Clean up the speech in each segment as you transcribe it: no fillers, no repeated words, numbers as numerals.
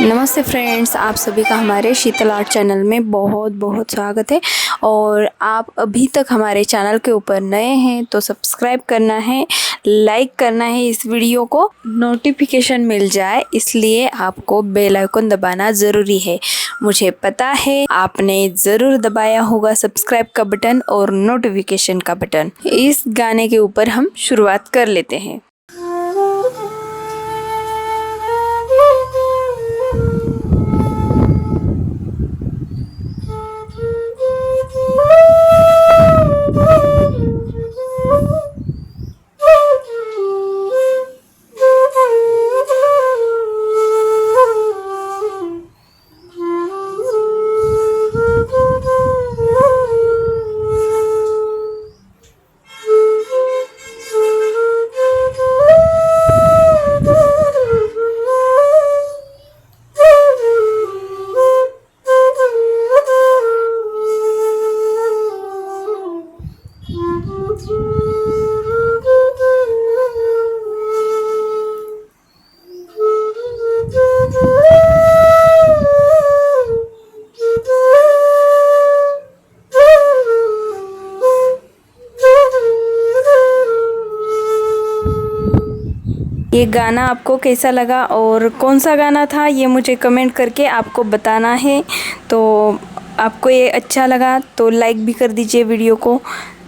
नमस्ते फ्रेंड्स, आप सभी का हमारे शीतल आर्ट चैनल में बहुत बहुत स्वागत है। और आप अभी तक हमारे चैनल के ऊपर नए हैं तो सब्सक्राइब करना है, लाइक करना है, इस वीडियो को नोटिफिकेशन मिल जाए इसलिए आपको बेल आइकन दबाना ज़रूरी है। मुझे पता है आपने ज़रूर दबाया होगा सब्सक्राइब का बटन और नोटिफिकेशन का बटन। इस गाने के ऊपर हम शुरुआत कर लेते हैं। ये गाना आपको कैसा लगा और कौन सा गाना था ये मुझे कमेंट करके आपको बताना है। तो आपको ये अच्छा लगा तो लाइक भी कर दीजिए वीडियो को।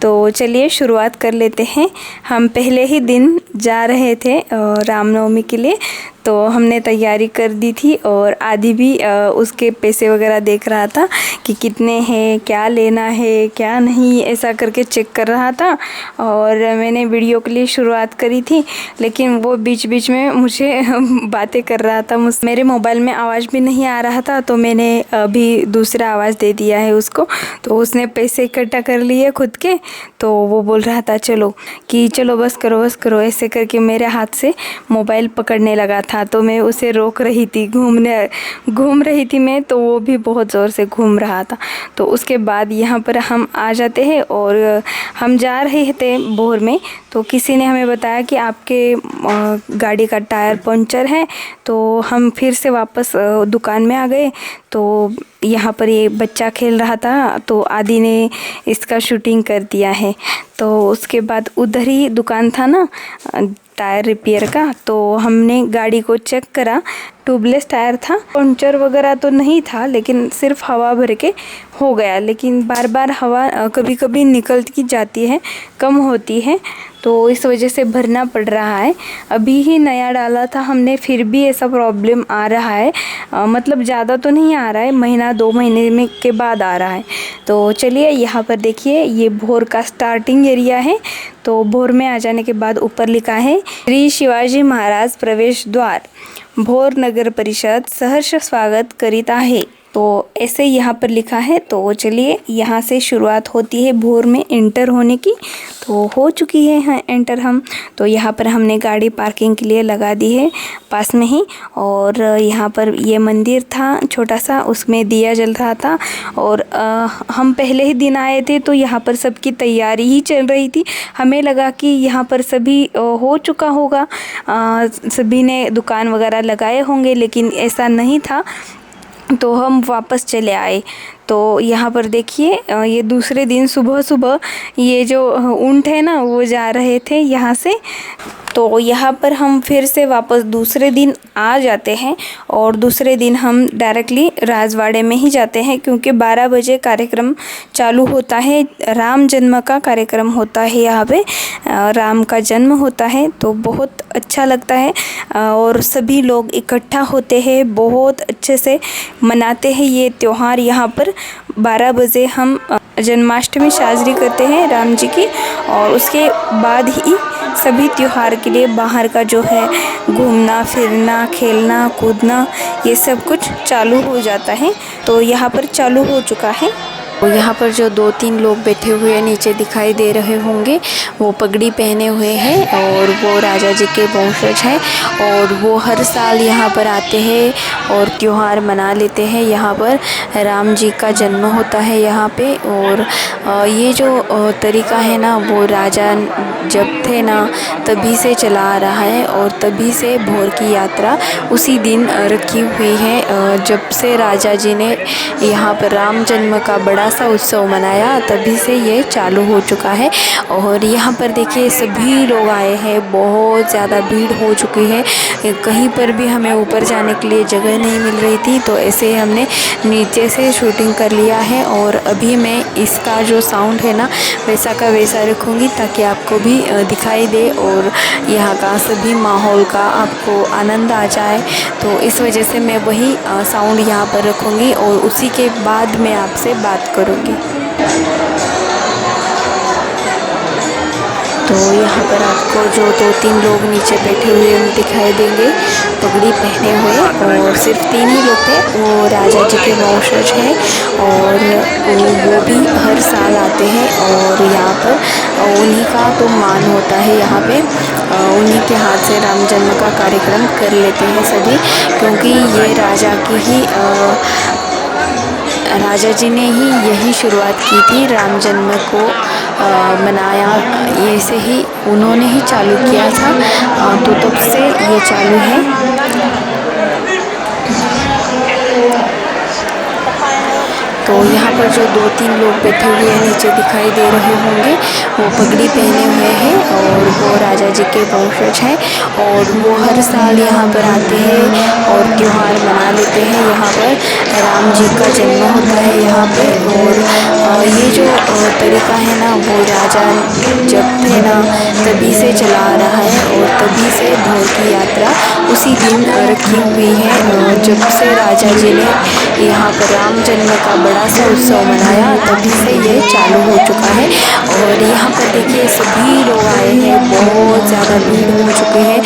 तो चलिए शुरुआत कर लेते हैं। हम पहले ही दिन जा रहे थे रामनवमी के लिए, तो हमने तैयारी कर दी थी और आदि भी उसके पैसे वगैरह देख रहा था कि कितने हैं, क्या लेना है क्या नहीं, ऐसा करके चेक कर रहा था। और मैंने वीडियो के लिए शुरुआत करी थी लेकिन वो बीच बीच में मुझे बातें कर रहा था। मेरे मोबाइल में आवाज़ भी नहीं आ रहा था तो मैंने अभी दूसरा आवाज़ दे दिया है उसको। तो उसने पैसे इकट्ठा कर लिए खुद के, तो वो बोल रहा था चलो बस करो ऐसे करके मेरे हाथ से मोबाइल पकड़ने लगा था। तो मैं उसे रोक रही थी, घूम रही थी मैं, तो वो भी बहुत ज़ोर से घूम रहा था। तो उसके बाद यहाँ पर हम आ जाते हैं और हम जा रहे थे भोर में। तो किसी ने हमें बताया कि आपके गाड़ी का टायर पंचर है। तो हम फिर से वापस दुकान में आ गए। तो यहाँ पर ये बच्चा खेल रहा था तो आदि ने इसका शूटिंग कर दिया है। तो उसके बाद उधर ही दुकान था ना टायर रिपेयर का, तो हमने गाड़ी को चेक करा। ट्यूबलेस टायर था, पंचर वगैरह तो नहीं था लेकिन सिर्फ हवा भर के हो गया। लेकिन बार बार हवा कभी कभी निकलती जाती है, कम होती है, तो इस वजह से भरना पड़ रहा है। अभी ही नया डाला था हमने, फिर भी ऐसा प्रॉब्लम आ रहा है। मतलब ज़्यादा तो नहीं आ रहा है, महीना 2 महीने में के बाद आ रहा है। तो चलिए यहाँ पर देखिए, ये भोर का स्टार्टिंग एरिया है। तो भोर में आ जाने के बाद ऊपर लिखा है श्री शिवाजी महाराज प्रवेश द्वार, भोर नगर परिषद सहर्ष स्वागत करीत आहे। तो ऐसे यहाँ पर लिखा है। तो चलिए यहाँ से शुरुआत होती है भोर में एंटर होने की। तो हो चुकी है हाँ एंटर हम। तो यहाँ पर हमने गाड़ी पार्किंग के लिए लगा दी है पास में ही। और यहाँ पर ये मंदिर था छोटा सा, उसमें दिया जल रहा था। और हम पहले ही दिन आए थे तो यहाँ पर सबकी तैयारी ही चल रही थी। हमें लगा कि यहाँ पर सभी हो चुका होगा, सभी ने दुकान वगैरह लगाए होंगे, लेकिन ऐसा नहीं था। तो हम वापस चले आए। तो यहाँ पर देखिए, ये दूसरे दिन सुबह सुबह ये जो ऊंट है ना वो जा रहे थे यहाँ से। तो यहाँ पर हम फिर से वापस दूसरे दिन आ जाते हैं और दूसरे दिन हम डायरेक्टली राजवाड़े में ही जाते हैं, क्योंकि 12 बजे कार्यक्रम चालू होता है। राम जन्म का कार्यक्रम होता है यहाँ पे, राम का जन्म होता है। तो बहुत अच्छा लगता है और सभी लोग इकट्ठा होते हैं, बहुत अच्छे से मनाते हैं ये त्यौहार। यहाँ पर 12 बजे हम जन्माष्टमी शाजरी करते हैं राम जी की, और उसके बाद ही सभी त्यौहार के लिए बाहर का जो है घूमना फिरना, खेलना कूदना, ये सब कुछ चालू हो जाता है। तो यहाँ पर चालू हो चुका है। यहाँ पर जो 2-3 लोग बैठे हुए नीचे दिखाई दे रहे होंगे, वो पगड़ी पहने हुए हैं और वो राजा जी के वंशज हैं और वो हर साल यहाँ पर आते हैं और त्योहार मना लेते हैं। यहाँ पर राम जी का जन्म होता है यहाँ पे। और ये जो तरीका है ना, वो राजा जब थे ना तभी से चला आ रहा है और तभी से भोर की यात्रा उसी दिन रखी हुई है। जब से राजा जी ने यहाँ पर राम जन्म का बड़ा सा उत्सव मनाया तभी से ये चालू हो चुका है। और यहाँ पर देखिए सभी लोग आए हैं, बहुत ज़्यादा भीड़ हो चुकी है। कहीं पर भी हमें ऊपर जाने के लिए जगह नहीं मिल रही थी, तो ऐसे हमने नीचे से शूटिंग कर लिया है। और अभी मैं इसका जो साउंड है ना वैसा का वैसा रखूँगी ताकि आपको भी दिखाई दे और यहाँ का सभी माहौल का आपको आनंद आ जाए। तो इस वजह से मैं वही साउंड यहाँ पर रखूँगी और उसी के बाद मैं आपसे बात करूँगी। तो यहाँ पर आपको जो 2-3 लोग नीचे बैठे हुए दिखाई देंगे, पगड़ी पहने हुए, और सिर्फ 3 ही लोग थे। वो राजा जी के वंशज हैं और वो भी हर साल आते हैं और यहाँ पर उन्हीं का तो मान होता है। यहाँ पे उन्हीं के हाथ से राम जन्म का कार्यक्रम कर लेते हैं सभी, क्योंकि ये राजा जी ने ही यही शुरुआत की थी राम जन्म को मनाया। ये से ही उन्होंने ही चालू किया था, तो तब से ये चालू है। तो यहाँ पर जो 2-3 लोग बैठे हुए नीचे दिखाई दे रहे होंगे, वो पगड़ी पहने हुए हैं और वो राजा जी के वंशज हैं और वो हर साल यहाँ पर आते हैं और त्योहार मना लेते हैं। यहाँ पर राम जी का जन्म होता है यहाँ पे। और ये जो तरीका है ना, वो राजा जब थे ना तभी से चला आ रहा है और तभी से भोर की यात्रा उसी दिन रखी हुई है। जब से राजा जी ने यहाँ पर राम जन्म का बड़ा सा उत्सव मनाया तभी से ये चालू हो चुका है। और यहाँ पर देखिए सभी लोग आए हैं, बहुत ज़्यादा भीड़ हो चुकी है।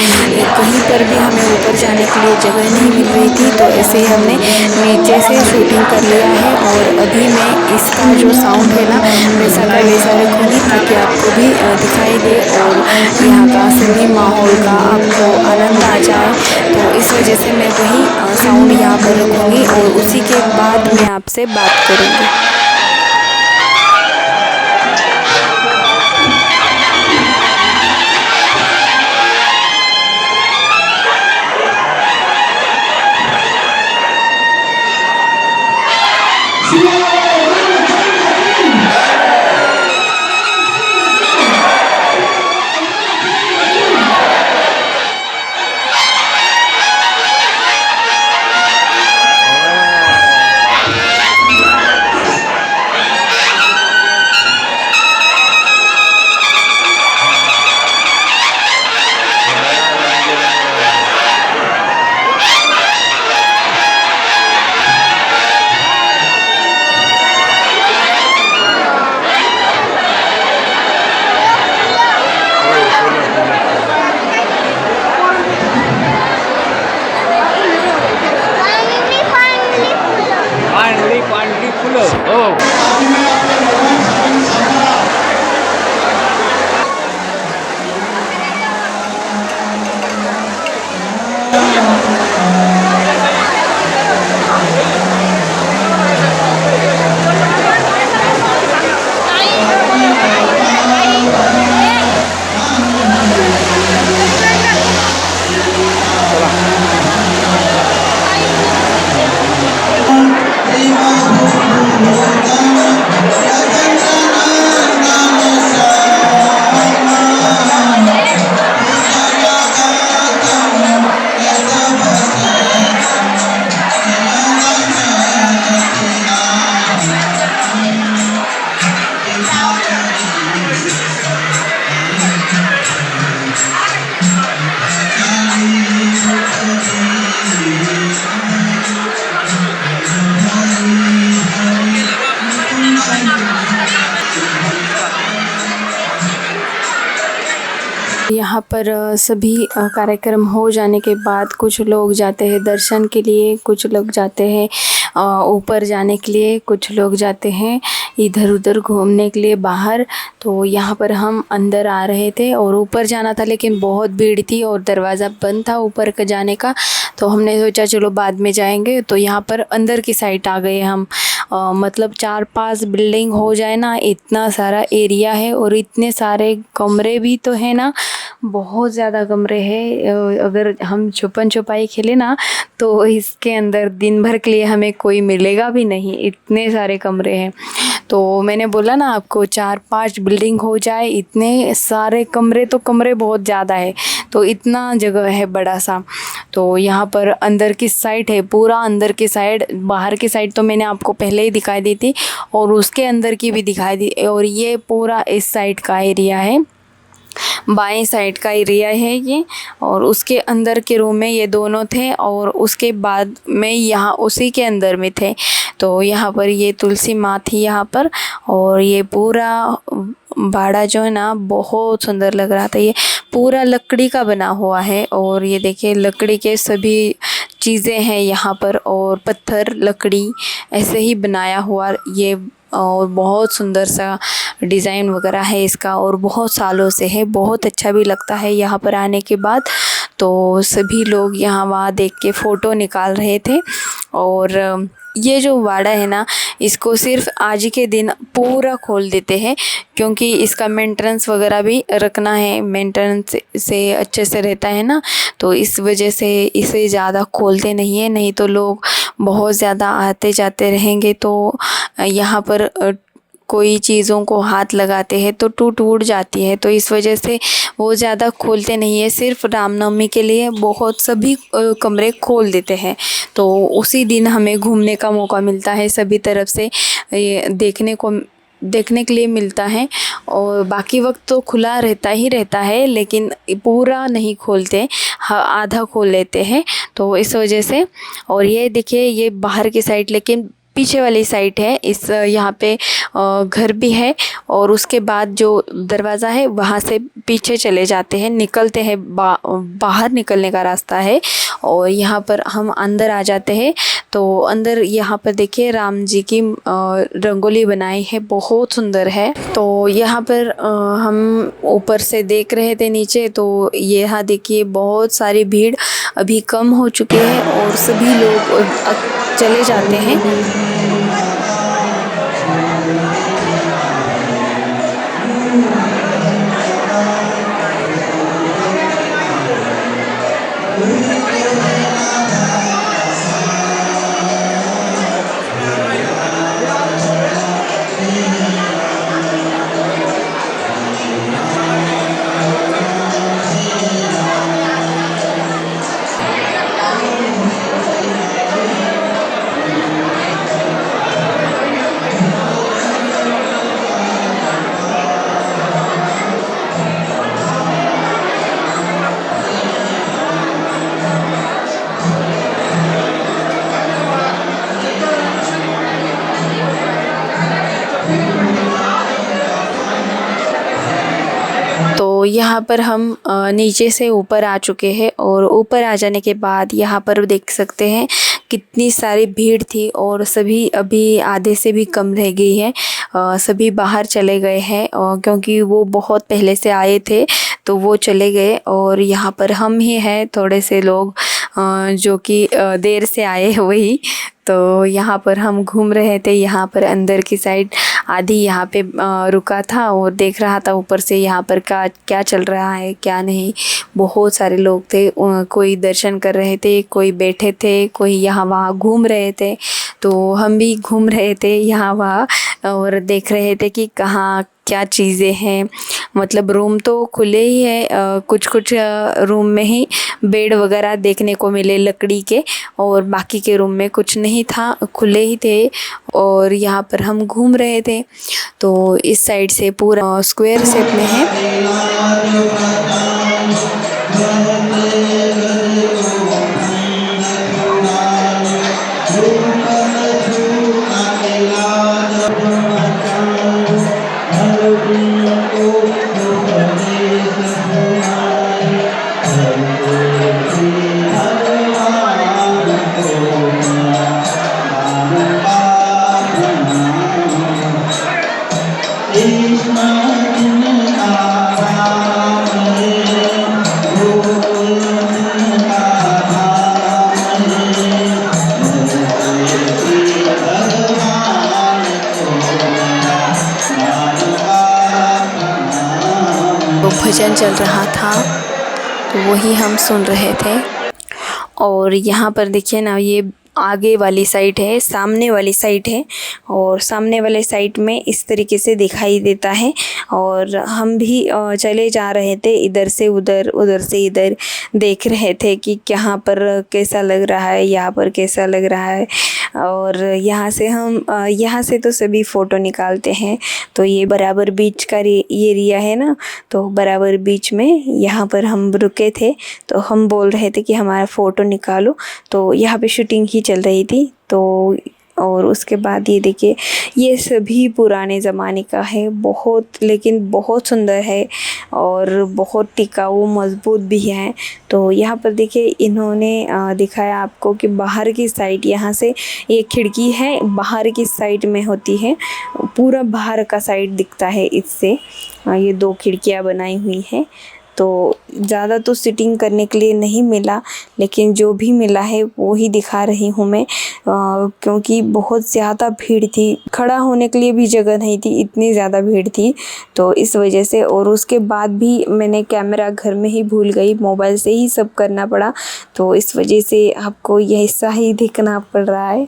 कहीं पर भी हमें ऊपर जाने के लिए जगह नहीं मिल रही थी, तो ऐसे ही हमने नीचे से शूटिंग कर लिया है। और अभी मैं इसका जो साउंड है ना वैसा का वैसा रखूँगी ताकि आपको भी दिखाई दे और यहाँ का सभी माहौल का आपको आनंद आ जाए। तो इस वजह से मैं वही साउंड यहाँ पर रखूँगी और उसी के बाद मैं आपसे बात करूँगी। यहाँ पर सभी कार्यक्रम हो जाने के बाद कुछ लोग जाते हैं दर्शन के लिए, कुछ लोग जाते हैं ऊपर जाने के लिए, कुछ लोग जाते हैं इधर उधर घूमने के लिए बाहर। तो यहाँ पर हम अंदर आ रहे थे और ऊपर जाना था, लेकिन बहुत भीड़ थी और दरवाज़ा बंद था ऊपर का जाने का। तो हमने सोचा चलो बाद में जाएंगे। तो यहाँ पर अंदर की साइड आ गए हम। मतलब 4-5 बिल्डिंग हो जाए ना, इतना सारा एरिया है और इतने सारे कमरे भी तो है ना, बहुत ज़्यादा कमरे हैं। अगर हम छुपन छुपाई खेले ना तो इसके अंदर दिन भर के लिए हमें कोई मिलेगा भी नहीं, इतने सारे कमरे हैं। तो मैंने बोला ना आपको 4-5 बिल्डिंग हो जाए, इतने सारे कमरे, तो कमरे बहुत ज़्यादा है। तो इतना जगह है बड़ा सा। तो यहाँ पर अंदर की साइड है, पूरा अंदर की साइड। बाहर की साइड तो मैंने आपको पहले ही दिखाई दी थी और उसके अंदर की भी दिखाई दी। और ये पूरा इस साइड का एरिया है, बाएं साइड का एरिया है ये। और उसके अंदर के रूम में ये दोनों थे और उसके बाद में यहाँ उसी के अंदर में थे। तो यहाँ पर ये तुलसी माँ थी यहाँ पर। और ये पूरा बाड़ा जो है ना, बहुत सुंदर लग रहा था। ये पूरा लकड़ी का बना हुआ है और ये देखिए लकड़ी के सभी चीज़ें हैं यहाँ पर, और पत्थर लकड़ी ऐसे ही बनाया हुआ ये। और बहुत सुंदर सा डिज़ाइन वगैरह है इसका और बहुत सालों से है, बहुत अच्छा भी लगता है यहाँ पर आने के बाद। तो सभी लोग यहाँ वहाँ देख के फ़ोटो निकाल रहे थे। और ये जो वाड़ा है ना, इसको सिर्फ आज के दिन पूरा खोल देते हैं, क्योंकि इसका मेंटेनेंस वगैरह भी रखना है। मेंटेनेंस से अच्छे से रहता है ना, तो इस वजह से इसे ज़्यादा खोलते नहीं है। नहीं तो लोग बहुत ज़्यादा आते जाते रहेंगे तो यहाँ पर कोई चीज़ों को हाथ लगाते हैं तो टूट जाती है। तो इस वजह से वो ज़्यादा खोलते नहीं है। सिर्फ रामनवमी के लिए बहुत सभी कमरे खोल देते हैं। तो उसी दिन हमें घूमने का मौका मिलता है, सभी तरफ से ये देखने के लिए मिलता है। और बाकी वक्त तो खुला रहता ही रहता है, लेकिन पूरा नहीं खोलते, आधा खोल लेते हैं। तो इस वजह से। और ये देखिए ये बाहर की साइड, लेकिन पीछे वाली साइड है। इस यहाँ पे घर भी है और उसके बाद जो दरवाज़ा है वहाँ से पीछे चले जाते हैं, निकलते हैं, बाहर निकलने का रास्ता है। और यहाँ पर हम अंदर आ जाते हैं। तो अंदर यहाँ पर देखिए राम जी की रंगोली बनाई है, बहुत सुंदर है। तो यहाँ पर हम ऊपर से देख रहे थे नीचे, तो यहाँ देखिए बहुत सारी भीड़ अभी कम हो चुकी है और सभी लोग चले जाते हैं। तो यहाँ पर हम नीचे से ऊपर आ चुके हैं और ऊपर आ जाने के बाद यहाँ पर देख सकते हैं कितनी सारी भीड़ थी और सभी अभी आधे से भी कम रह गई है। सभी बाहर चले गए हैं क्योंकि वो बहुत पहले से आए थे तो वो चले गए और यहाँ पर हम ही हैं थोड़े से लोग जो कि देर से आए वही। तो यहाँ पर हम घूम रहे थे, यहाँ पर अंदर की साइड आधी यहाँ पे रुका था और देख रहा था ऊपर से यहाँ पर क्या चल रहा है क्या नहीं। बहुत सारे लोग थे, कोई दर्शन कर रहे थे, कोई बैठे थे, कोई यहाँ वहाँ घूम रहे थे। तो हम भी घूम रहे थे यहाँ वहाँ और देख रहे थे कि कहाँ क्या चीज़ें हैं। मतलब रूम तो खुले ही है, कुछ कुछ रूम में ही बेड वगैरह देखने को मिले लकड़ी के और बाकी के रूम में कुछ नहीं था, खुले ही थे। और यहाँ पर हम घूम रहे थे। तो इस साइड से पूरा स्क्वायर शेप में है। तो भजन चल रहा था तो वही हम सुन रहे थे। और यहाँ पर देखिए ना, ये आगे वाली साइड है, सामने वाली साइड है, और सामने वाले साइड में इस तरीके से दिखाई देता है। और हम भी चले जा रहे थे, इधर से उधर, उधर से इधर, देख रहे थे कि यहाँ पर कैसा लग रहा है, यहाँ पर कैसा लग रहा है। और यहाँ से तो सभी फ़ोटो निकालते हैं। तो ये बराबर बीच का ये एरिया है ना, तो बराबर बीच में यहाँ पर हम रुके थे। तो हम बोल रहे थे कि हमारा फ़ोटो निकालो, तो यहाँ पे शूटिंग ही चल रही थी। तो और उसके बाद ये देखिए, ये सभी पुराने ज़माने का है, बहुत, लेकिन बहुत सुंदर है और बहुत टिकाऊ मज़बूत भी है। तो यहाँ पर देखिए, इन्होंने दिखाया आपको कि बाहर की साइड, यहाँ से एक खिड़की है, बाहर की साइड में होती है, पूरा बाहर का साइड दिखता है इससे। ये 2 खिड़कियाँ बनाई हुई हैं। तो ज़्यादा तो सिटिंग करने के लिए नहीं मिला, लेकिन जो भी मिला है वो ही दिखा रही हूँ मैं, क्योंकि बहुत ज़्यादा भीड़ थी, खड़ा होने के लिए भी जगह नहीं थी, इतनी ज़्यादा भीड़ थी। तो इस वजह से, और उसके बाद भी मैंने कैमरा घर में ही भूल गई, मोबाइल से ही सब करना पड़ा। तो इस वजह से आपको यह हिस्सा ही दिखना पड़ रहा है,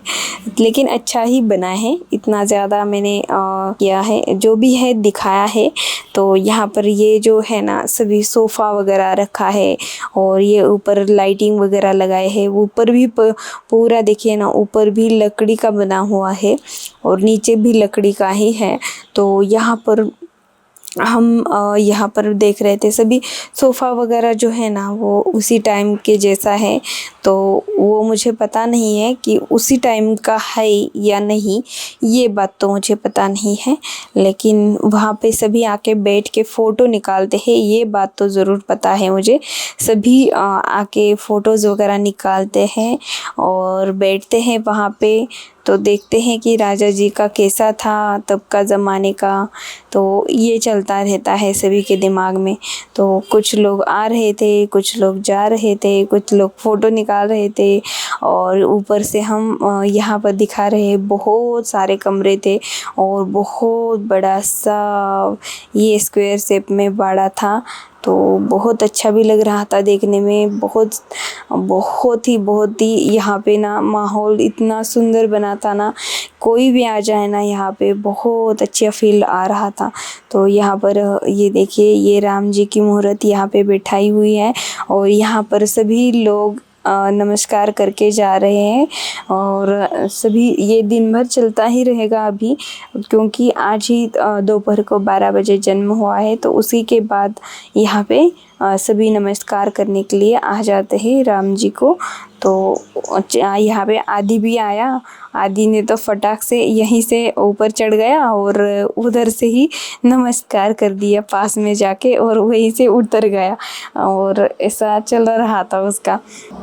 लेकिन अच्छा ही बना है, इतना ज़्यादा मैंने किया है, जो भी है दिखाया है। तो यहाँ पर ये जो है ना, सभी सोफ़ा वगैरह रखा है, और ये ऊपर लाइटिंग वगैरह लगाए हैं। ऊपर भी पूरा देखिए ना, ऊपर भी लकड़ी का बना हुआ है और नीचे भी लकड़ी का ही है। तो यहाँ पर हम यहाँ पर देख रहे थे, सभी सोफ़ा वगैरह जो है ना वो उसी टाइम के जैसा है। तो वो मुझे पता नहीं है कि उसी टाइम का है या नहीं, ये बात तो मुझे पता नहीं है, लेकिन वहाँ पे सभी आके बैठ के फ़ोटो निकालते हैं, ये बात तो ज़रूर पता है मुझे। सभी आके फ़ोटोज़ वगैरह निकालते हैं और बैठते हैं वहाँ पे। तो देखते हैं कि राजा जी का कैसा था तब का ज़माने का। तो ये चलता रहता है सभी के दिमाग में। तो कुछ लोग आ रहे थे, कुछ लोग जा रहे थे, कुछ लोग फ़ोटो निकाल रहे थे, और ऊपर से हम यहाँ पर दिखा रहे, बहुत सारे कमरे थे और बहुत बड़ा सा ये स्क्वायर शेप में बड़ा था। तो बहुत अच्छा भी लग रहा था देखने में, बहुत ही यहाँ पे ना माहौल इतना सुंदर बना था ना, कोई भी आ जाए ना यहाँ पे बहुत अच्छा फील आ रहा था। तो यहाँ पर ये देखिए, ये राम जी की मूर्ति यहाँ पे बैठाई हुई है, और यहाँ पर सभी लोग नमस्कार करके जा रहे हैं। और सभी, ये दिन भर चलता ही रहेगा अभी, क्योंकि आज ही दोपहर को 12 बजे जन्म हुआ है। तो उसी के बाद यहाँ पे सभी नमस्कार करने के लिए आ जाते हैं राम जी को। तो यहाँ पे आदि भी आया, आदि ने तो फटाक से यहीं से ऊपर चढ़ गया और उधर से ही नमस्कार कर दिया पास में जाके, और वहीं से उतर गया। और ऐसा चल रहा था उसका,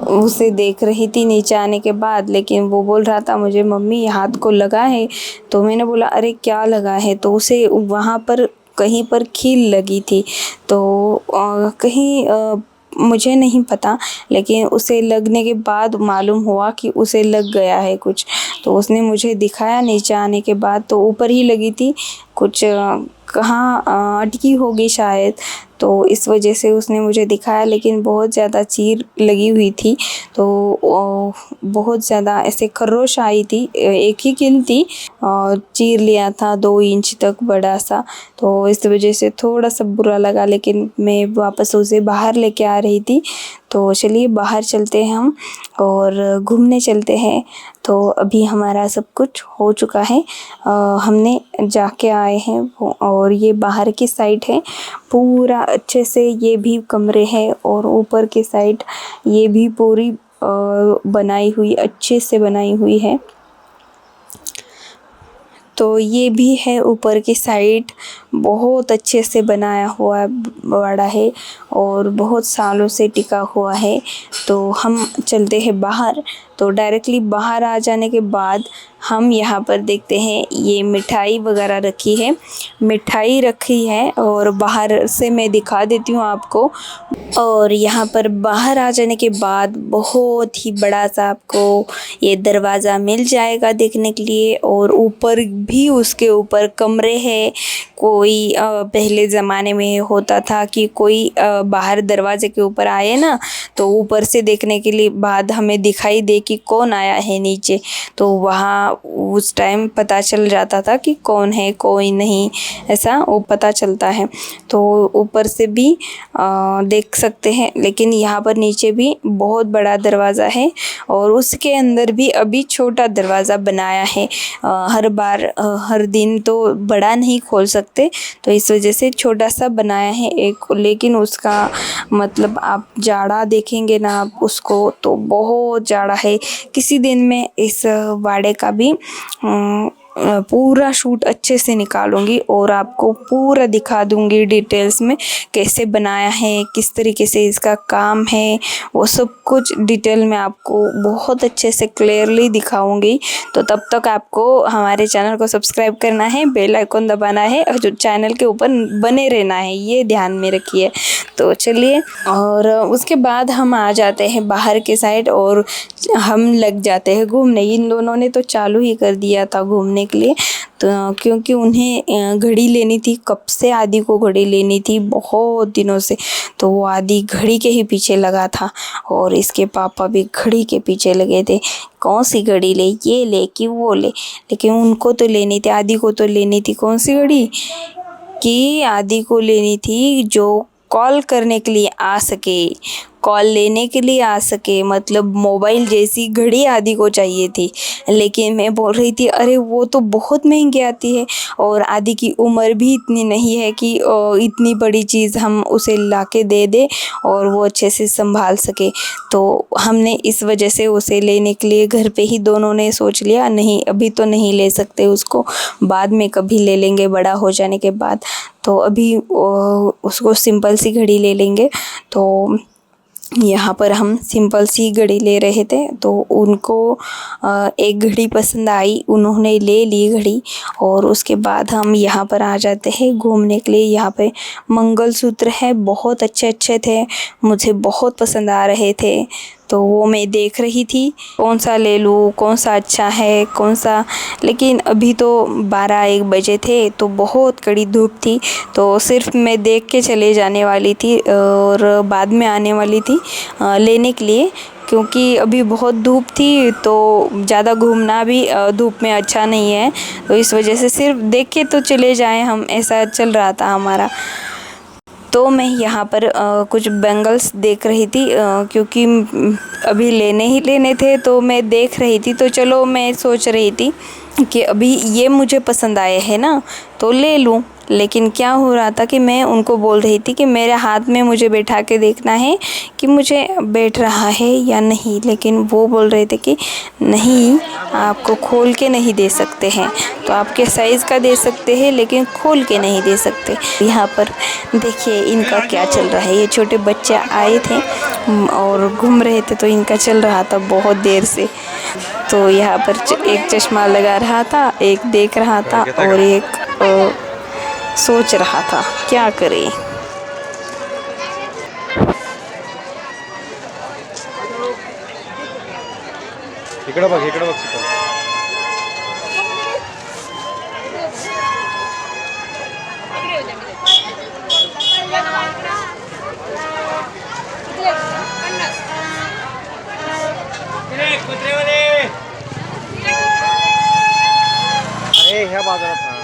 उसे देख रही थी नीचे आने के बाद, लेकिन वो बोल रहा था मुझे मम्मी हाथ को लगा है। तो मैंने बोला अरे क्या लगा है? तो उसे वहाँ पर कहीं पर कील लगी थी। तो कहीं मुझे नहीं पता, लेकिन उसे लगने के बाद मालूम हुआ कि उसे लग गया है कुछ। तो उसने मुझे दिखाया नीचे आने के बाद, तो ऊपर ही लगी थी, कुछ कहाँ अटकी होगी शायद। तो इस वजह से उसने मुझे दिखाया, लेकिन बहुत ज़्यादा चीर लगी हुई थी। तो बहुत ज़्यादा ऐसे खरोश आई थी, एक ही कील थी और चीर लिया था 2 इंच तक बड़ा सा। तो इस वजह से थोड़ा सा बुरा लगा, लेकिन मैं वापस उसे बाहर लेके आ रही थी। तो चलिए बाहर चलते हैं हम और घूमने चलते हैं। तो अभी हमारा सब कुछ हो चुका है, हमने जाके आए हैं। और ये बाहर की साइड है, पूरा अच्छे से ये भी कमरे हैं, और ऊपर की साइड ये भी पूरी बनाई हुई, अच्छे से बनाई हुई है। तो ये भी है ऊपर की साइड, बहुत अच्छे से बनाया हुआ बड़ा है और बहुत सालों से टिका हुआ है। तो हम चलते हैं बाहर। तो डायरेक्टली बाहर आ जाने के बाद हम यहाँ पर देखते हैं ये मिठाई वगैरह रखी है, मिठाई रखी है और बाहर से मैं दिखा देती हूँ आपको। और यहाँ पर बाहर आ जाने के बाद बहुत ही बड़ा सा आपको ये दरवाज़ा मिल जाएगा देखने के लिए। और ऊपर भी उसके ऊपर कमरे हैं। कोई पहले ज़माने में होता था कि कोई बाहर दरवाजे के ऊपर आए ना, तो ऊपर से देखने के लिए बाद हमें दिखाई दे कि कौन आया है नीचे, तो वहाँ उस टाइम पता चल जाता था कि कौन है कोई नहीं, ऐसा वो पता चलता है। तो ऊपर से भी देख सकते हैं। लेकिन यहाँ पर नीचे भी बहुत बड़ा दरवाज़ा है और उसके अंदर भी अभी छोटा दरवाज़ा बनाया है। हर बार हर दिन तो बड़ा नहीं खोल सकते, तो इस वजह से छोटा सा बनाया है एक। लेकिन उसका मतलब आप जाड़ा देखेंगे ना आप उसको, तो बहुत जाड़ा है। किसी दिन मैं इस वाड़े का भी पूरा शूट अच्छे से निकालूंगी और आपको पूरा दिखा दूंगी डिटेल्स में कैसे बनाया है, किस तरीके से इसका काम है, वो सब कुछ डिटेल में आपको बहुत अच्छे से क्लियरली दिखाऊंगी। तो तब तक आपको हमारे चैनल को सब्सक्राइब करना है, बेल आइकन दबाना है और जो चैनल के ऊपर बने रहना है, ये ध्यान में रखिए। तो चलिए, और उसके बाद हम आ जाते हैं बाहर के साइड और हम लग जाते हैं घूमने। इन दोनों ने तो चालू ही कर दिया था घूमने के लिए, तो क्योंकि उन्हें घड़ी लेनी थी, कब से आदि को घड़ी लेनी थी बहुत दिनों से, तो वो आदि घड़ी के ही पीछे लगा था और इसके पापा भी घड़ी के पीछे लगे थे। कौन सी घड़ी ले, ये ले कि वो ले, लेकिन उनको तो लेनी थी, आदि को तो लेनी थी कौन सी घड़ी, कि आदि को लेनी थी जो कॉल करने के लिए आ सके, कॉल लेने के लिए आ सके, मतलब मोबाइल जैसी घड़ी आदि को चाहिए थी। लेकिन मैं बोल रही थी अरे वो तो बहुत महंगी आती है और आदि की उम्र भी इतनी नहीं है कि इतनी बड़ी चीज़ हम उसे लाके दे दे और वो अच्छे से संभाल सके। तो हमने इस वजह से उसे लेने के लिए घर पे ही दोनों ने सोच लिया, नहीं अभी तो नहीं ले सकते उसको, बाद में कभी ले लेंगे बड़ा हो जाने के बाद। तो अभी उसको सिंपल सी घड़ी ले लेंगे। तो यहाँ पर हम सिंपल सी घड़ी ले रहे थे, तो उनको एक घड़ी पसंद आई, उन्होंने ले ली घड़ी। और उसके बाद हम यहाँ पर आ जाते हैं घूमने के लिए। यहाँ पे मंगलसूत्र है, बहुत अच्छे अच्छे थे, मुझे बहुत पसंद आ रहे थे। तो वो मैं देख रही थी कौन सा ले लूँ, कौन सा अच्छा है, कौन सा। लेकिन अभी तो 12-1 बजे थे, तो बहुत कड़ी धूप थी, तो सिर्फ मैं देख के चले जाने वाली थी और बाद में आने वाली थी लेने के लिए, क्योंकि अभी बहुत धूप थी तो ज़्यादा घूमना भी धूप में अच्छा नहीं है। तो इस वजह से सिर्फ देख के तो चले जाएं हम, ऐसा चल रहा था हमारा। तो मैं यहाँ पर कुछ बैंगल्स देख रही थी, क्योंकि अभी लेने ही लेने थे, तो मैं देख रही थी। तो चलो मैं सोच रही थी कि अभी ये मुझे पसंद आए हैं ना, तो ले लूँ। लेकिन क्या हो रहा था कि मैं उनको बोल रही थी कि मेरे हाथ में मुझे बैठा के देखना है कि मुझे बैठ रहा है या नहीं। लेकिन वो बोल रहे थे कि नहीं, आपको खोल के नहीं दे सकते हैं, तो आपके साइज़ का दे सकते हैं लेकिन खोल के नहीं दे सकते। यहाँ पर देखिए इनका क्या चल रहा है। ये छोटे बच्चे आए थे और घूम रहे थे, तो इनका चल रहा था बहुत देर से। तो यहाँ पर एक चश्मा लगा रहा था, एक देख रहा था और एक सोच रहा था क्या करे। इकडे बघ इकडे बघ। अरे ह्या बाजारात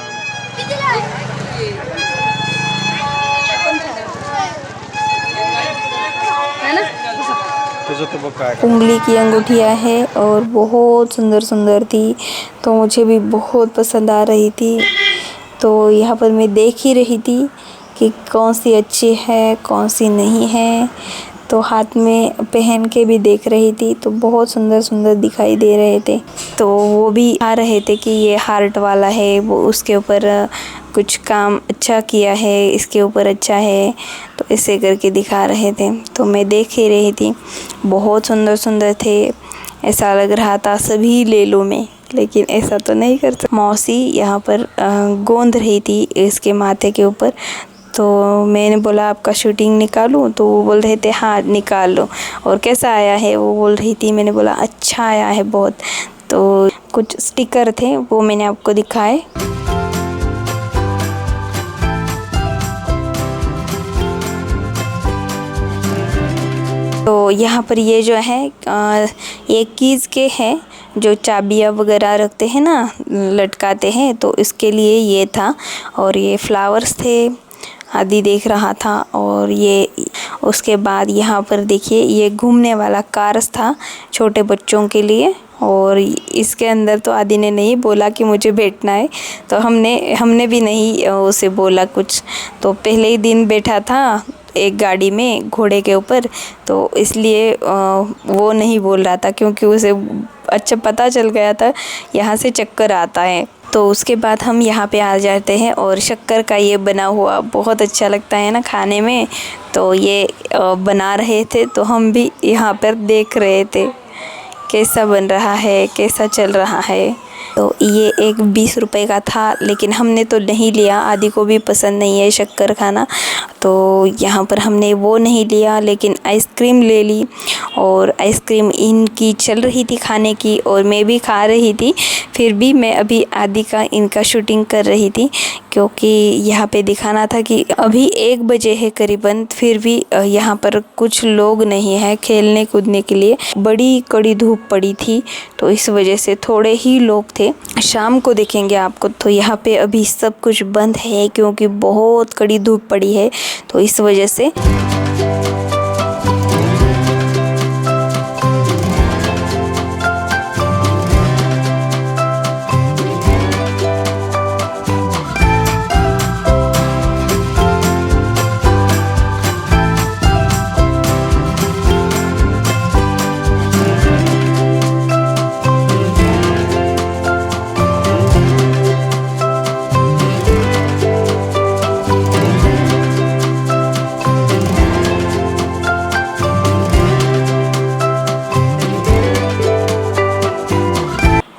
उंगली की अंगूठियाँ है और बहुत सुंदर सुंदर थी, तो मुझे भी बहुत पसंद आ रही थी। तो यहाँ पर मैं देख ही रही थी कि कौन सी अच्छी है कौन सी नहीं है। तो हाथ में पहन के भी देख रही थी, तो बहुत सुंदर सुंदर दिखाई दे रहे थे। तो वो भी आ रहे थे कि ये हार्ट वाला है, वो उसके ऊपर कुछ काम अच्छा किया है, इसके ऊपर अच्छा है, तो ऐसे करके दिखा रहे थे। तो मैं देख ही रही थी, बहुत सुंदर सुंदर थे। ऐसा लग रहा था सभी ले लूँ मैं, लेकिन ऐसा तो नहीं कर सकती। मौसी यहाँ पर गोंद रही थी इसके माथे के ऊपर। तो मैंने बोला आपका शूटिंग निकालूं, तो वो बोल रहे थे हाँ निकाल लो। और कैसा आया है वो बोल रही थी। मैंने बोला अच्छा आया है बहुत। तो कुछ स्टिकर थे वो मैंने आपको दिखाए। तो यहाँ पर ये जो है ये कीज़ के हैं, जो चाबियाँ वगैरह रखते हैं ना, लटकाते हैं, तो इसके लिए ये था। और ये फ्लावर्स थे, आदि देख रहा था। और ये उसके बाद यहाँ पर देखिए ये घूमने वाला कार्स था छोटे बच्चों के लिए। और इसके अंदर तो आदि ने नहीं बोला कि मुझे बैठना है, तो हमने भी नहीं उसे बोला कुछ। तो पहले ही दिन बैठा था एक गाड़ी में घोड़े के ऊपर, तो इसलिए वो नहीं बोल रहा था, क्योंकि उसे अच्छा पता चल गया था यहाँ से चक्कर आता है। तो उसके बाद हम यहाँ पे आ जाते हैं। और शक्कर का ये बना हुआ बहुत अच्छा लगता है ना खाने में, तो ये बना रहे थे, तो हम भी यहाँ पर देख रहे थे कैसा बन रहा है, कैसा चल रहा है। तो ये एक 20 रुपए का था, लेकिन हमने तो नहीं लिया, आदि को भी पसंद नहीं है शक्कर खाना, तो यहाँ पर हमने वो नहीं लिया, लेकिन आइसक्रीम ले ली। और आइसक्रीम इनकी चल रही थी खाने की, और मैं भी खा रही थी। फिर भी मैं अभी आदि का इनका शूटिंग कर रही थी, क्योंकि यहाँ पे दिखाना था कि अभी 1 बजे है करीबन, फिर भी यहाँ पर कुछ लोग नहीं है खेलने कूदने के लिए। बड़ी कड़ी धूप पड़ी थी, तो इस वजह से थोड़े ही लोग थे। शाम को देखेंगे आपको, तो यहाँ पे अभी सब कुछ बंद है, क्योंकि बहुत कड़ी धूप पड़ी है, तो इस वजह से।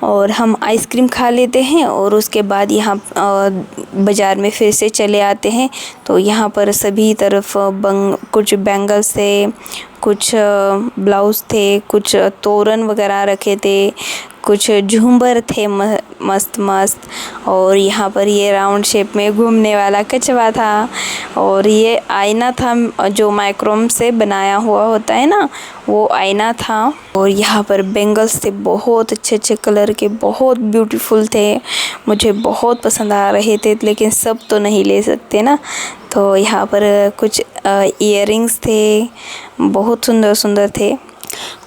और हम आइसक्रीम खा लेते हैं, और उसके बाद यहाँ बाज़ार में फिर से चले आते हैं। तो यहाँ पर सभी तरफ कुछ बैंगल्स थे, कुछ ब्लाउज़ थे, कुछ तोरण वगैरह रखे थे, कुछ झूमर थे मस्त मस्त। और यहाँ पर ये राउंड शेप में घूमने वाला कछुआ था, और ये आईना था जो माइक्रोम से बनाया हुआ होता है ना, वो आईना था। और यहाँ पर बैंगल्स थे बहुत अच्छे अच्छे कलर के, बहुत ब्यूटीफुल थे, मुझे बहुत पसंद आ रहे थे, लेकिन सब तो नहीं ले सकते ना। तो यहाँ पर कुछ इयररिंग्स थे, बहुत सुंदर सुंदर थे।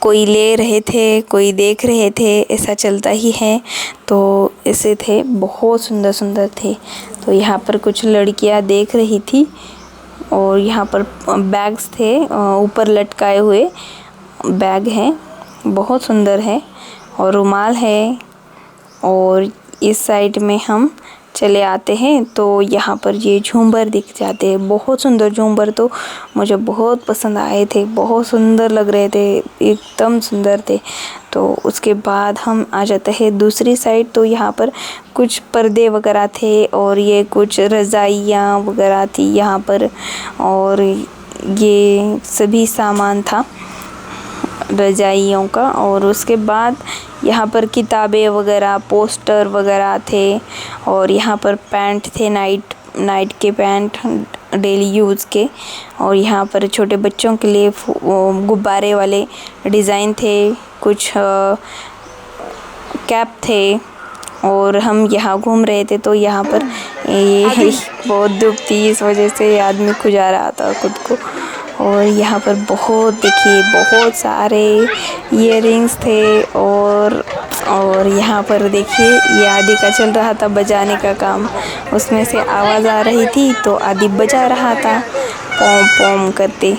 कोई ले रहे थे, कोई देख रहे थे, ऐसा चलता ही है। तो ऐसे थे, बहुत सुंदर सुंदर थे। तो यहाँ पर कुछ लड़कियाँ देख रही थी, और यहाँ पर बैग्स थे, ऊपर लटकाए हुए बैग हैं, बहुत सुंदर है। और रुमाल है। और इस साइड में हम चले आते हैं, तो यहाँ पर ये झूमर दिख जाते हैं, बहुत सुंदर झूमर, तो मुझे बहुत पसंद आए थे, बहुत सुंदर लग रहे थे, एकदम सुंदर थे। तो उसके बाद हम आ जाते हैं दूसरी साइड। तो यहाँ पर कुछ पर्दे वगैरह थे, और ये कुछ रज़ाइयाँ वगैरह थी यहाँ पर, और ये सभी सामान था रजाइयों का। और उसके बाद यहाँ पर किताबें वगैरह, पोस्टर वगैरह थे, और यहाँ पर पैंट थे, नाइट के पैंट डेली यूज़ के। और यहाँ पर छोटे बच्चों के लिए गुब्बारे वाले डिज़ाइन थे, कुछ कैप थे। और हम यहाँ घूम रहे थे, तो यहाँ पर ये बहुत धूप थी, इस वजह से आदमी खुजा रहा था खुद को। और यहाँ पर देखिए बहुत सारे इयररिंग्स थे। और यहाँ पर देखिए ये आदि का चल रहा था बजाने का काम, उसमें से आवाज़ आ रही थी, तो आदि बजा रहा था पोम पोम करते।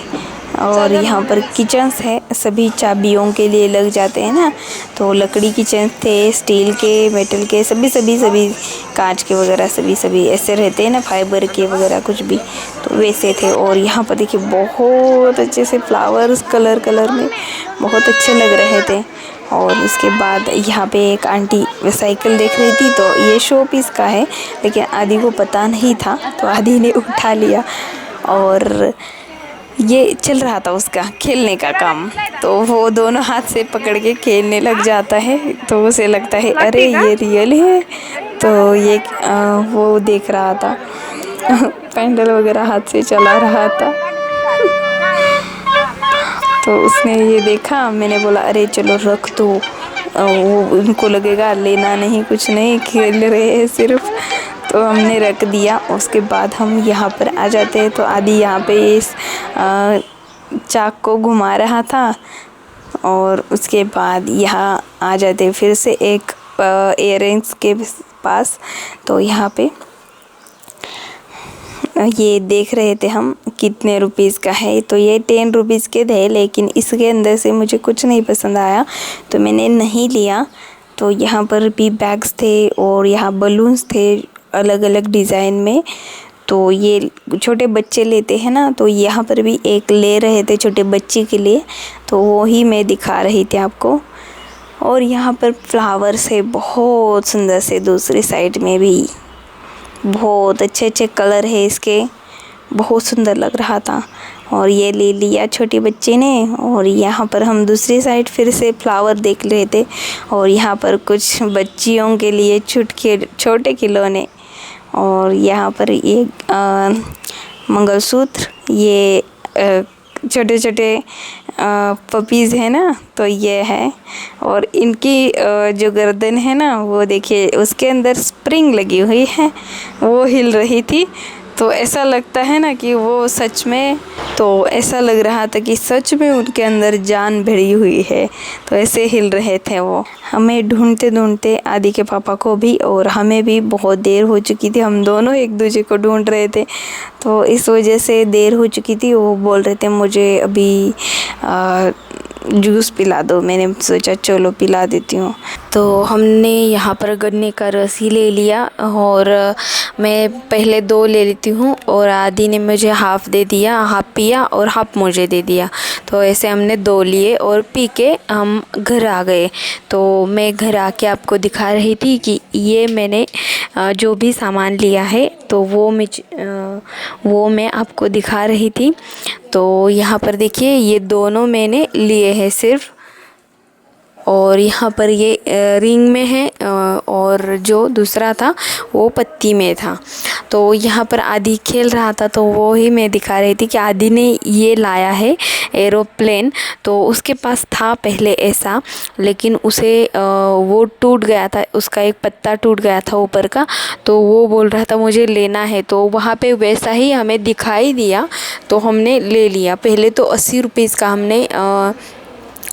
और यहाँ पर किचन्स है, सभी चाबियों के लिए लग जाते हैं ना, तो लकड़ी किचन थे, स्टील के, मेटल के, सभी कांच के वगैरह सभी ऐसे रहते हैं ना, फाइबर के वगैरह कुछ भी, तो वैसे थे। और यहाँ पर देखिए बहुत अच्छे से फ्लावर्स कलर में बहुत अच्छे लग रहे थे। और उसके बाद यहाँ पे एक आंटी साइकिल देख रही थी, तो ये शो पीस का है, लेकिन आदि को पता नहीं था, तो आदि ने उठा लिया और ये चल रहा था उसका खेलने का काम, तो वो दोनों हाथ से पकड़ के खेलने लग जाता है, तो उसे लगता है अरे ये रियल है। तो ये वो देख रहा था पैंडल वगैरह हाथ से चला रहा था, तो उसने ये देखा, मैंने बोला अरे चलो रख दो, वो उनको लगेगा लेना नहीं, कुछ नहीं, खेल रहे हैं सिर्फ, तो हमने रख दिया। उसके बाद हम यहाँ पर आ जाते हैं, तो आदि यहाँ पे इस चाक को घुमा रहा था, और उसके बाद यहाँ आ जाते फिर से एक इयररिंग्स के पास, तो यहाँ पे ये देख रहे थे हम कितने रुपीस का है, तो ये 10 रुपीस के थे, लेकिन इसके अंदर से मुझे कुछ नहीं पसंद आया, तो मैंने नहीं लिया। तो यहाँ पर भी बैग्स थे और यहाँ बलून्स थे अलग अलग डिज़ाइन में, तो ये छोटे बच्चे लेते हैं ना, तो यहाँ पर भी एक ले रहे थे छोटे बच्चे के लिए, तो वो ही मैं दिखा रही थी आपको। और यहाँ पर फ्लावर्स है बहुत सुंदर से, दूसरी साइड में भी बहुत अच्छे कलर है इसके, बहुत सुंदर लग रहा था, और ये ले लिया छोटे बच्चे ने। और यहाँ पर हम दूसरी साइड फिर से फ्लावर देख रहे थे, और यहाँ पर कुछ बच्चियों के लिए छोटे खिलौने, और यहाँ पर ये मंगलसूत्र, ये छोटे पपीज़ है ना, तो ये है। और इनकी जो गर्दन है ना, वो देखिए उसके अंदर स्प्रिंग लगी हुई है, वो हिल रही थी, तो ऐसा लगता है ना कि वो सच में, तो ऐसा लग रहा था कि सच में उनके अंदर जान भरी हुई है, तो ऐसे हिल रहे थे वो। हमें ढूंढते आदि के पापा को भी और हमें भी बहुत देर हो चुकी थी, हम दोनों एक दूसरे को ढूंढ रहे थे, तो इस वजह से देर हो चुकी थी। वो बोल रहे थे मुझे अभी जूस पिला दो, मैंने सोचा चलो पिला देती हूँ। तो हमने यहाँ पर गन्ने का रस ही ले लिया, और मैं पहले 2 ले लेती हूँ, और आदि ने मुझे हाफ़ दे दिया, हाफ़ पिया और हाफ़ मुझे दे दिया, तो ऐसे हमने 2 लिए और पी के हम घर आ गए। तो मैं घर आके आपको दिखा रही थी कि ये मैंने जो भी सामान लिया है, तो वो मैं आपको दिखा रही थी। तो यहाँ पर देखिए ये दोनों मैंने लिए हैं सिर्फ, और यहाँ पर ये रिंग में है, और जो दूसरा था वो पत्ती में था। तो यहाँ पर आदि खेल रहा था, तो वो ही मैं दिखा रही थी कि आदि ने ये लाया है एरोप्लेन, तो उसके पास था पहले ऐसा, लेकिन उसे वो टूट गया था, उसका एक पत्ता टूट गया था ऊपर का, तो वो बोल रहा था मुझे लेना है, तो वहाँ पे वैसा ही हमें दिखाई दिया, तो हमने ले लिया। पहले तो 80 रुपीज़ का हमने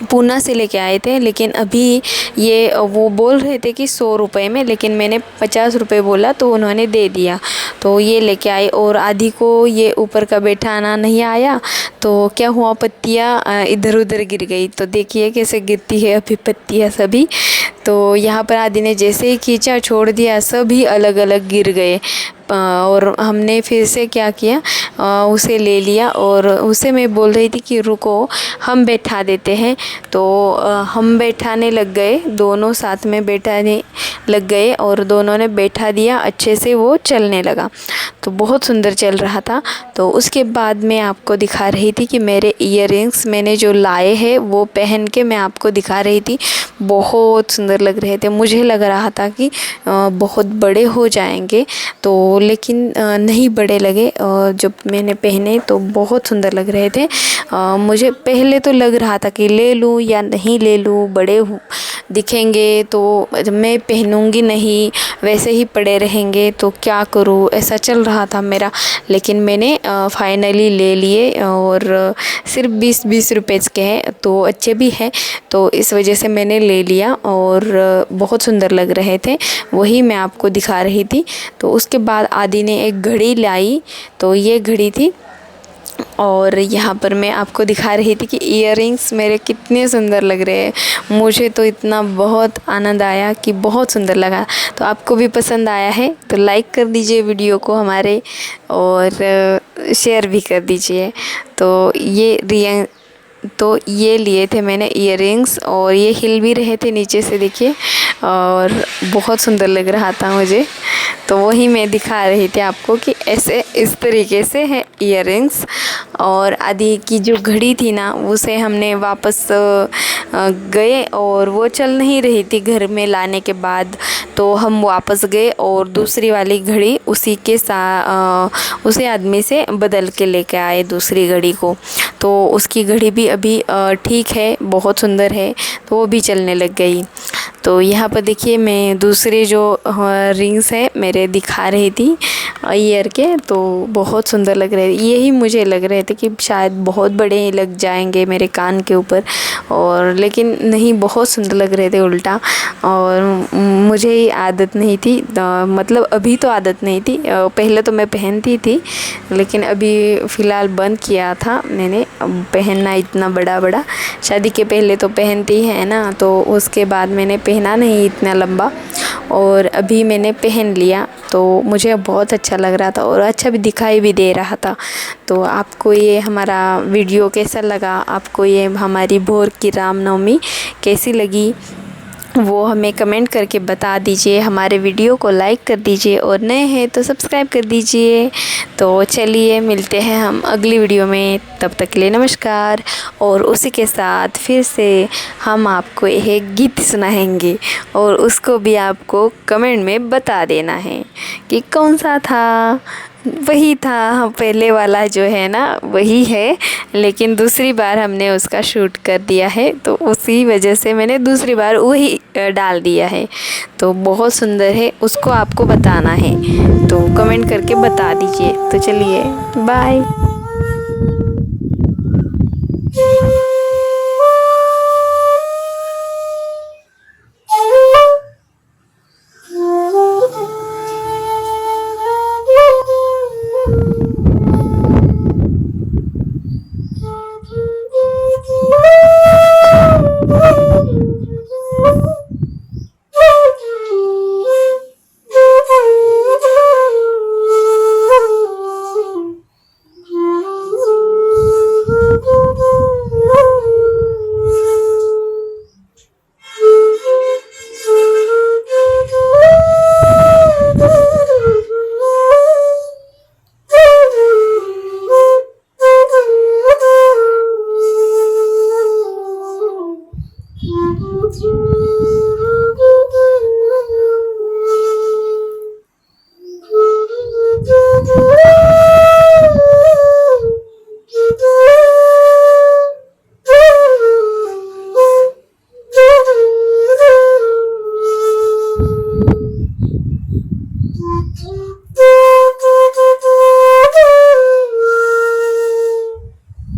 पूना से लेके आए थे, लेकिन अभी ये वो बोल रहे थे कि 100 रुपये में, लेकिन मैंने 50 रुपये बोला, तो उन्होंने दे दिया, तो ये लेके आए। और आदि को ये ऊपर का बैठाना नहीं आया, तो क्या हुआ, पत्तियाँ इधर उधर गिर गई, तो देखिए कैसे गिरती है अभी पत्तियाँ सभी। तो यहाँ पर आदि ने जैसे ही खींचा छोड़ दिया, सभी अलग अलग गिर गए, और हमने फिर से क्या किया, उसे ले लिया, और उसे मैं बोल रही थी कि रुको हम बैठा देते हैं, तो हम बैठाने लग गए, दोनों साथ में बैठाने लग गए, और दोनों ने बैठा दिया, अच्छे से वो चलने लगा, तो बहुत सुंदर चल रहा था। तो उसके बाद मैं आपको दिखा रही थी कि मेरे इयररिंग्स मैंने जो लाए हैं वो पहन के मैं आपको दिखा रही थी, बहुत सुंदर लग रहे थे। मुझे लग रहा था कि बहुत बड़े हो जाएंगे, तो लेकिन नहीं बड़े लगे, जब मैंने पहने तो बहुत सुंदर लग रहे थे। मुझे पहले तो लग रहा था कि ले लूँ या नहीं ले लूँ, बड़े दिखेंगे तो मैं पहनूंगी नहीं, वैसे ही पड़े रहेंगे, तो क्या करूँ, ऐसा चल रहा था मेरा। लेकिन मैंने फाइनली ले लिए, और सिर्फ 20-20 रुपए के हैं, तो अच्छे भी हैं, तो इस वजह से मैंने ले लिया, और बहुत सुंदर लग रहे थे, वही मैं आपको दिखा रही थी। तो उसके बाद आदि ने एक घड़ी लाई, तो ये घड़ी थी और यहाँ पर मैं आपको दिखा रही थी कि इयररिंग्स मेरे कितने सुंदर लग रहे हैं। मुझे तो इतना बहुत आनंद आया कि बहुत सुंदर लगा। तो आपको भी पसंद आया है तो लाइक कर दीजिए वीडियो को हमारे, और शेयर भी कर दीजिए। तो ये लिए थे मैंने इयररिंग्स, और ये हिल भी रहे थे नीचे से, देखिए, और बहुत सुंदर लग रहा था मुझे। तो वही मैं दिखा रही थी आपको कि ऐसे इस तरीके से है इयररिंग्स। और आदि की जो घड़ी थी ना, उसे हमने वापस गए और वो चल नहीं रही थी घर में लाने के बाद। तो हम वापस गए और दूसरी वाली घड़ी उसी आदमी से बदल के लेके आए दूसरी घड़ी को। तो उसकी घड़ी भी अभी ठीक है, बहुत सुंदर है, तो वो भी चलने लग गई। तो यहाँ पर देखिए मैं दूसरे जो रिंग्स है मेरे दिखा रही थी ईयर के, तो बहुत सुंदर लग रहे थे। यही मुझे लग रहे थे कि शायद बहुत बड़े लग जाएंगे मेरे कान के ऊपर, और लेकिन नहीं, बहुत सुंदर लग रहे थे उल्टा। और मुझे ही आदत नहीं थी, मतलब अभी तो आदत नहीं थी, पहले तो मैं पहनती थी, लेकिन अभी फ़िलहाल बंद किया था मैंने पहनना इतना बड़ा बड़ा। शादी के पहले तो पहनती है ना, तो उसके बाद मैंने पहना नहीं इतना लंबा, और अभी मैंने पहन लिया तो मुझे बहुत अच्छा लग रहा था और अच्छा भी दिखाई भी दे रहा था। तो आपको ये हमारा वीडियो कैसा लगा, आपको ये हमारी भोर की रामनवमी कैसी लगी, वो हमें कमेंट करके बता दीजिए। हमारे वीडियो को लाइक कर दीजिए, और नए हैं तो सब्सक्राइब कर दीजिए। तो चलिए मिलते हैं हम अगली वीडियो में, तब तक के लिए नमस्कार। और उसी के साथ फिर से हम आपको एक गीत सुनाएंगे, और उसको भी आपको कमेंट में बता देना है कि कौन सा था। वही था पहले वाला जो है ना, वही है, लेकिन दूसरी बार हमने उसका शूट कर दिया है, तो उसी वजह से मैंने दूसरी बार वही डाल दिया है। तो बहुत सुंदर है, उसको आपको बताना है, तो कमेंट करके बता दीजिए। तो चलिए बाय।